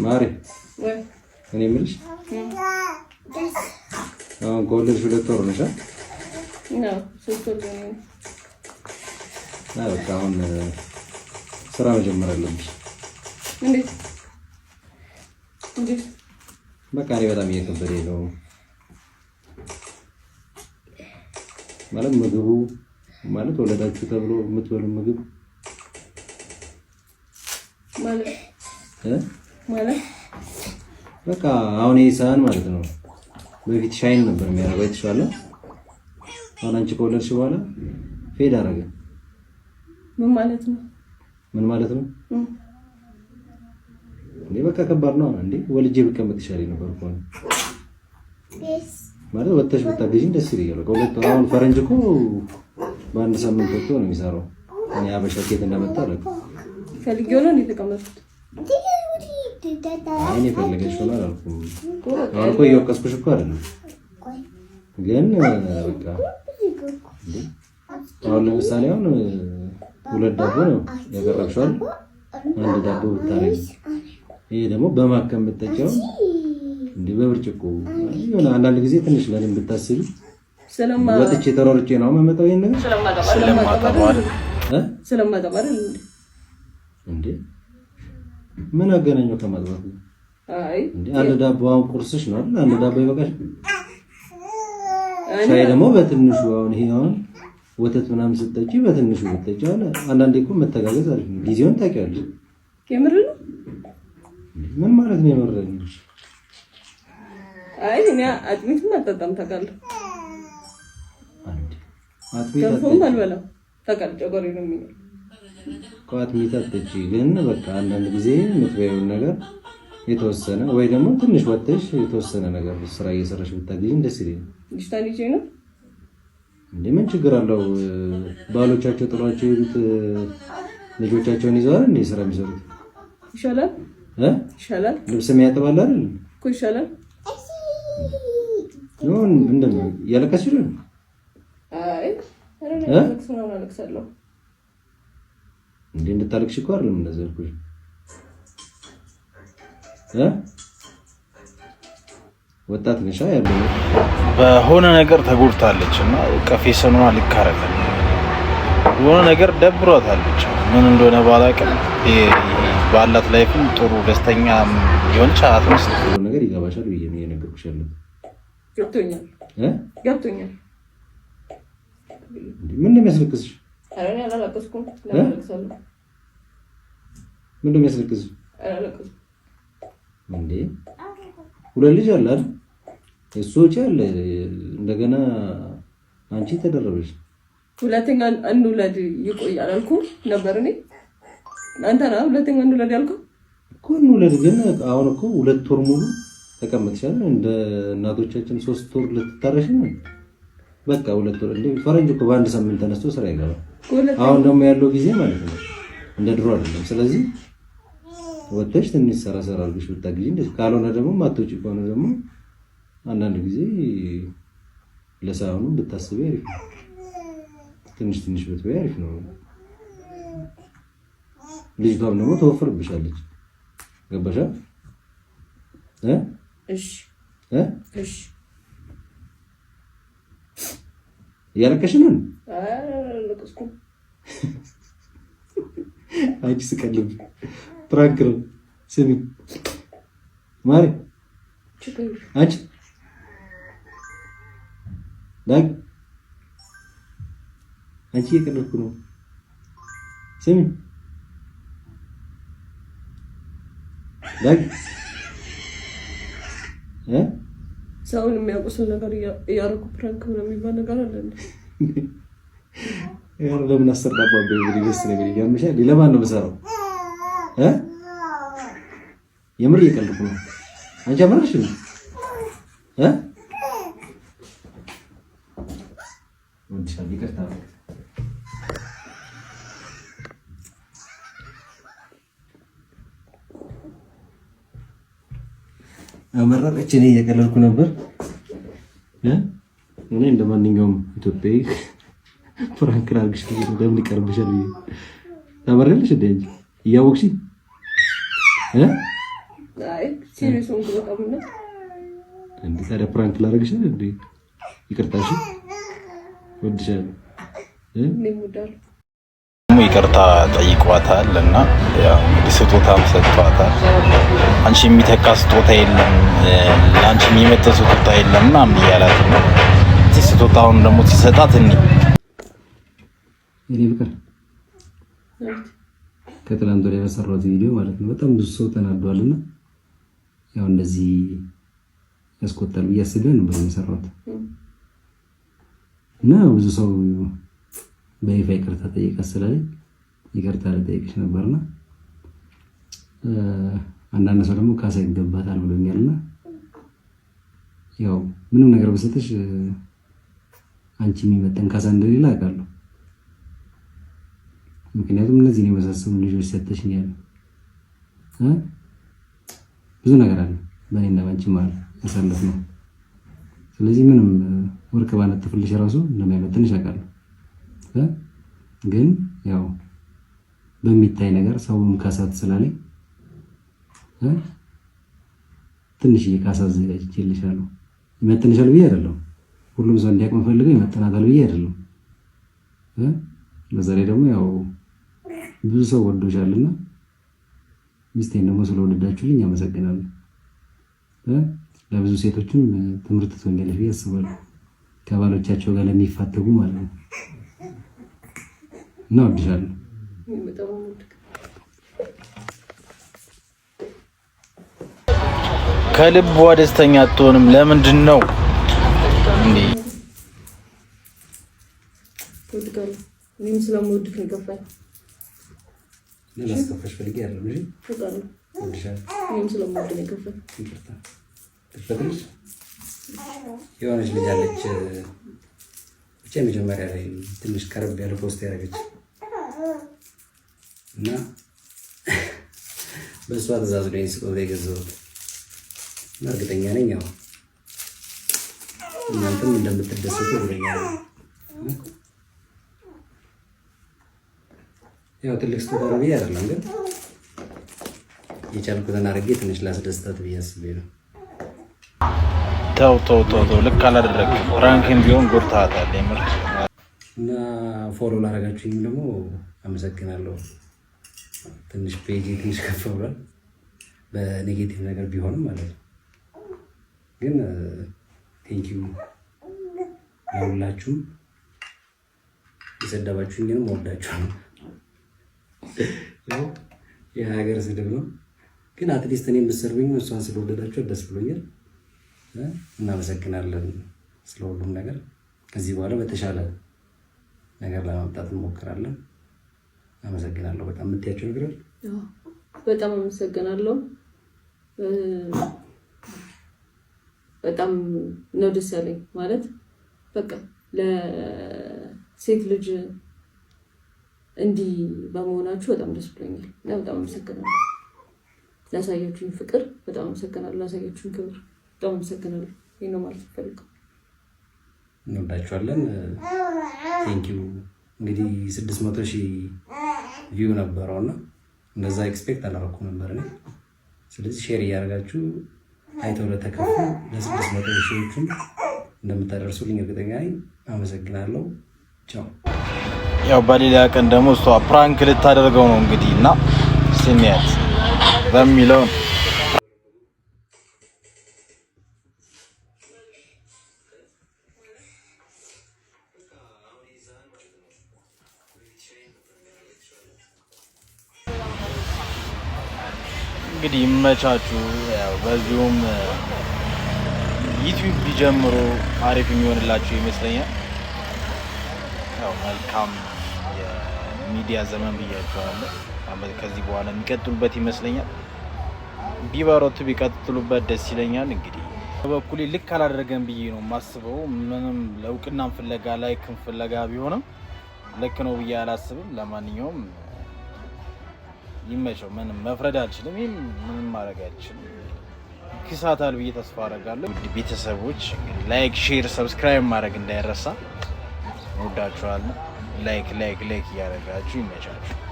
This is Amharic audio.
ማሪ እኔ የምልሽ አሁን ከወለድሽ 2 ወር ነሽ? ነው 3 ወር ነው። በቃ አሁን ስራ መጀመር አለብሽ። እንዴት? በቃ እኔ በጣም እየከበደኝ ነው ማለት ምግቡ ማለት ወለዳችሁ ተብሎ የምትበሉ ምግብ ማለት በቃ አሁን ይሳን ማለት ነው። በፊት ሻይን ነበር የሚያደርገው የተሻለ። አሁን አንቺ ከወለድሽ በኋላ ፌድ አደረገ። ምን ማለት ነው? እንዴ በቃ ከባድ ነው እንዴ። ወልጄ ብቀመጥ ይሻለኝ ነበር እኮ ማለት ወጥተሽ ብታገዢኝ ደስ ይለኛል። ከሁለት ወር አሁን ፈረንጅ እኮ በአንድ ሳምንት ወጥቶ ነው የሚሰራው። እኔ አበሻ ኬት እንደመጣ አለኩ ፈልጌው ነው የተቀመጥኩት። አይኔ ፈልገሽ ሆነ አላልኩም። አሁን እኮ እየወቀስኩሽ እኮ አይደለም ግን በቃ አሁን ለምሳሌ አሁን 2 ዳቦ ነው ያቀረብሽው። አንድ ዳቦ ብታረጊ ይሄ ደግሞ በማከም ብትጠጪው እንዴ በብርጭቆ የሆነ አንዳንድ ጊዜ ትንሽ ለምን ብታስቢ ወጥቼ ተሮርጬ ነው የምመጣው። ይሄን ነገር ስለማጠባር እንዴ ምን አገናኘው ከማጥባት? አይ እንዴ አንድ ዳቦ አሁን ቁርስሽ ነው አይደል? አንድ ዳቦ ይበቃሽ። ሻይ ደግሞ በትንሹ አሁን ይሄ አሁን ወተት ምናምን ስትጠጪ በትንሹ ብትጠጪ አለ። አንዳንዴ እኮ መተጋገዝ አሪፍ ነው። ጊዜውን ታውቂያለሽ። የምር ነው? ምን ማለት ነው የምር ነው? አይ እኔ አጥሚትም አልጠጣም ታውቃለህ። አጥሚት አልበላም ታውቃለህ። ጨጓሬ ነው የሚለው አጥሚት አትጠጪ። ግን በቃ አንዳንድ ጊዜ የምትበይው ነገር የተወሰነ ወይ ደግሞ ትንሽ ወጥተሽ የተወሰነ ነገር ስራ እየሰራሽ ብታገኝ ደስ ይለኛል። ልጅ ነው እንዴ ምን ችግር አለው? ባሎቻቸው ጥሏቸው የሄዱት ልጆቻቸውን ይዘዋል እንዴ ስራ የሚሰሩት? ይሻላል ይሻላል። ልብስ የሚያጥባል አይደል እኮ ይሻላል። ይሁን እንደምን ያለቀስሽ ነው? አይ አረና ለቅሶና አለቅሳለሁ እንዴ እንድታለቅሽ እኮ አይደለም እንደዚህ አልኩሽ። ወጣት ነሽ ያለው በሆነ ነገር ተጎድታለችና ቀፌሰኗ ልካረለ የሆነ ነገር ደብሯታለች። ምን እንደሆነ ባላውቅም ባላት ላይፍም ጥሩ ደስተኛ የሆነች አትመስል ነገር ይገባሻል ብዬ ነው የነገርኩሽ ያለው። ገብቶኛል። ምን ነው የሚያስለቅስሽ? አረኔ አላለቀስኩም። ለማለቅሳለሁ። ምን ነው የሚያስለቅስሽ? አላለቀስኩም እንዴ 2 ልጅ አለ አይደል? እሱ አለ እንደገና አንቺ ተደረበሽ። ሁለተኛ እንውለድ ይቆያል አልኩ ነበር እኔ። አንተ ነው ሁለተኛ እንውለድ ያልከው እኮ። እንውለድ ግን አሁን እኮ 2 ወር ሙሉ ተቀምጥሻል። እንደ እናቶቻችን 3 ወር ልትታረሽ ነው። በቃ 2 ወር እንዴ ፈረንጅ እኮ በአንድ ሳምንት ተነስቶ ስራ ይገባል። አሁን ደግሞ ያለው ጊዜ ማለት ነው እንደ ድሮ አይደለም። ስለዚህ ወጥተሽ ትንሽ ሰራ አድርገሽ ብታግዢ እንደዚህ። ካልሆነ ደግሞ ማትወጪ ከሆነ ደግሞ አንዳንድ ጊዜ ለሳውኑ ብታስቢ አሪፍ ነው። ትንሽ ብትበይ አሪፍ ነው። ልጅቷም ደግሞ ተወፍርብሻለች። ገባሻ? እሺ እያለቀሽ ነው? አላለቀስኩም። አንቺ ስቀልብ ፕራንክ ነው። ስሚ ማሪ አንቺ ዳግ አንቺ እየቀለድኩ ነው። ስሚ ዳግ ሰውን የሚያውቁስል ነገር እያደረኩ ፕራንክ ነው የሚባል ነገር አለ እንዴ? ያው ለምን አሰራባበ ይልስ ነገር ያምሻል። ለማን ነው የምሰራው? የምር እየቀለድኩ ነው። አንቺ አመረሽ ነው ወንድሻል። ይቅርታ አመረቀች። እኔ እየቀለድኩ ነበር። እኔ እንደማንኛውም ኢትዮጵያዊ ፍራንክ ላድርግሽ ለምን ይቀርብሻል? ታበረልሽ እንዴ እያወቅሽ አይ ሲሪየስ ነው በጣም ነው እንዴ ታዲያ ፕራንክ ላደርግሽ ነው እንዴ ይቅርታሽ ወድሻለሁ ይቅርታ ጠይቋታል እና ያው እንግዲህ ስጦታም ሰጥቷታል። አንቺ የሚተካ ስጦታ የለም ለአንቺ የሚመጥን ስጦታ የለም ምናምን እያላት ነው። እዚህ ስጦታውን ደግሞ ሲሰጣት እኔ ፍቅር ከትላንት ወዲያ በሰራሁት ቪዲዮ ማለት ነው በጣም ብዙ ሰው ተናዷልና ያው እንደዚህ ያስቆጣል ብዬ አስቤ ነበር የሰራሁት እና ብዙ ሰው በይፋ ይቅርታ ጠይቃ ስላለኝ ይቅርታ ልጠይቅሽ ነበርና አንዳንድ ሰው ደግሞ ካሳ ይገባታል ብሎኛልና ያው ምንም ነገር በሰጠሽ አንቺ የሚመጣን ካሳ እንደሌላ አውቃለሁ። ምክንያቱም እነዚህ ነው የመሳሰሉ ልጆች ሰጠሽኛል ብዙ ነገር አለ በእኔና ባንቺ ማለት ያሳለፍ ነው። ስለዚህ ምንም ወርቅ ባነጥፍልሽ ራሱ እንደማይመጥንሽ አውቃለሁ። ግን ያው በሚታይ ነገር ሰውም ካሳት ስላለኝ ትንሽዬ ካሳ አዘጋጅቼልሻለሁ። ይመጥንሻል ብዬ አይደለም ሁሉም ሰው እንዲያውቅ ፈልገው ይመጥናታል ብዬ አይደለም። በዛሬ ደግሞ ያው ብዙ ሰው ወዶሻልና ሚስቴን ደግሞ ስለወደዳችሁልኝ አመሰግናለሁ። ለብዙ ሴቶችም ትምህርት ትሆኛለሽ ብዬ አስባለሁ። ከባሎቻቸው ጋር ለሚፋተጉ ማለት ነው። እና ወድሻለሁ። ከልቧ ደስተኛ አትሆንም? ለምንድን ነው እንዴ? እኔም ስለምወድህ ነው የገፋኝ። ለማስከፈሽ ፈልጌ አይደለም እንጂ ወድሻለሁ። እኔም ስለምወድህ ነው የገፋኝ። ይቅርታ ትፈቅድልሽ? የሆነች ልጅ አለች ብቻ መጀመሪያ ላይ ትንሽ ቀረብ ያለ ፖስት ያደረገች እና በእሷ ትእዛዝ ነው ስጦታ የገዛሁት እና እርግጠኛ ነኝ ያው እናንተም እንደምትደሰቱ እርግጠኛ ነኝ። ያው ትልቅ ስጦታ ነው ብዬ አይደለም ግን የቻልኩትን አድርጌ ትንሽ ላስደስታት ብዬ አስቤ ነው። ተው ልክ አላደረግም። ፕራንክን ቢሆን ጎድታታል የምር እና ፎሎ ላደረጋችሁኝም ደግሞ አመሰግናለሁ። ትንሽ ፔጅ ትንሽ ከፍ ብሏል በኔጌቲቭ ነገር ቢሆንም ማለት ነው። ግን ቴንኪው ለሁላችሁም። የሰደባችሁኝንም ወዳችኋለሁ። ያው የሀገር ስድብ ነው ግን አትሊስት እኔ የምትሰርቡኝ እሷን ስለወደዳችሁ ደስ ብሎኛል። እናመሰግናለን ስለሁሉም ነገር። ከዚህ በኋላ በተሻለ ነገር ለማምጣት እንሞክራለን። አመሰግናለሁ። በጣም የምትያቸው ነገር አለ? በጣም አመሰግናለሁ። በጣም ነው ደስ ያለኝ ማለት በቃ ለሴት ልጅ እንዲህ በመሆናችሁ በጣም ደስ ብሎኛል እና በጣም አመሰግናለሁ። ላሳያችሁኝ ፍቅር በጣም አመሰግናለሁ። ላሳያችሁኝ ክብር በጣም አመሰግናለሁ። ይሄ ነው ማለት ፈልገው። እንወዳችኋለን። ቴንኪው። እንግዲህ 600,000 ቪው ነበረውና እንደዛ ኤክስፔክት አላደረኩም ነበር እኔ። ስለዚህ ሼር እያደረጋችሁ አይተው ለተከፉ ለ600,000ዎቹም እንደምታደርሱልኝ እርግጠኛ ነኝ። አመሰግናለሁ። ቻው። ያው በሌላ ቀን ደግሞ እሷ ፕራንክ ልታደርገው ነው እንግዲህ እና ስሚያት በሚለው እንግዲህ ይመቻችሁ። ያው በዚሁም ዩቲዩብ ቢጀምሩ አሪፍ የሚሆንላችሁ ይመስለኛል። ያው መልካም የሚዲያ ዘመን ብያቸዋለሁ። ከዚህ በኋላ የሚቀጥሉበት ይመስለኛል። ቢበረቱ ቢቀጥሉበት ደስ ይለኛል። እንግዲህ በበኩሌ ልክ አላደረገም ብዬ ነው የማስበው። ምንም ለእውቅናም ፍለጋ ላይክም ፍለጋ ቢሆንም ልክ ነው ብዬ አላስብም። ለማንኛውም ይመቸው። ምንም መፍረድ አልችልም። ይሄም ምንም ማድረግ አልችልም። ክሳታል ብዬ ተስፋ አደርጋለሁ። ውድ ቤተሰቦች ላይክ፣ ሼር፣ ሰብስክራይብ ማድረግ እንዳይረሳ። ወዳችኋለሁ። ላይክ እያደረጋችሁ ይመቻችሁ።